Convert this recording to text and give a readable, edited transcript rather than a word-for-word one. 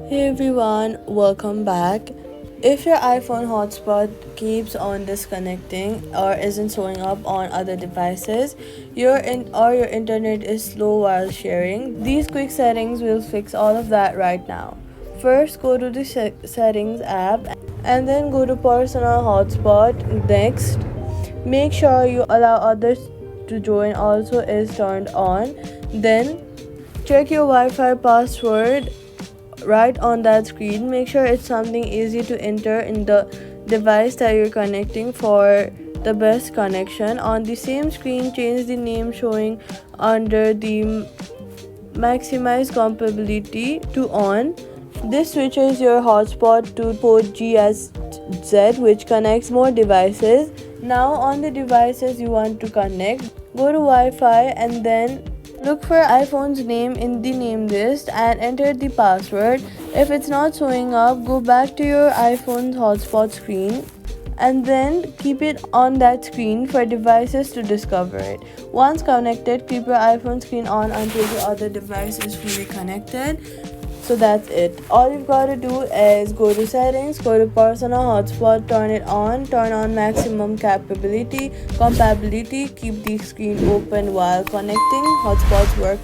Hey everyone, welcome back. If your iPhone hotspot keeps on disconnecting or isn't showing up on other devices, your internet is slow while sharing, these quick settings will fix all of that right now. First, go to the settings app and then go to personal hotspot. Next, make sure you allow others to join also is turned on. Then check your Wi-Fi password right on that screen. Make sure it's something easy to enter in the device that you're connecting for the best connection. On the same screen, change the name showing under the maximize compatibility to on. This switches your hotspot to port G as Z, which connects more devices. Now on the devices you want to connect, go to Wi-Fi and then look for iPhone's name in the name list and enter the password. If it's not showing up, go back to your iPhone's hotspot screen and then keep it on that screen for devices to discover it. Once connected, keep your iPhone screen on until the other device is fully connected. So that's it. All you've got to do is go to settings, go to personal hotspot, turn on maximum compatibility, keep the screen open while connecting. Hotspots work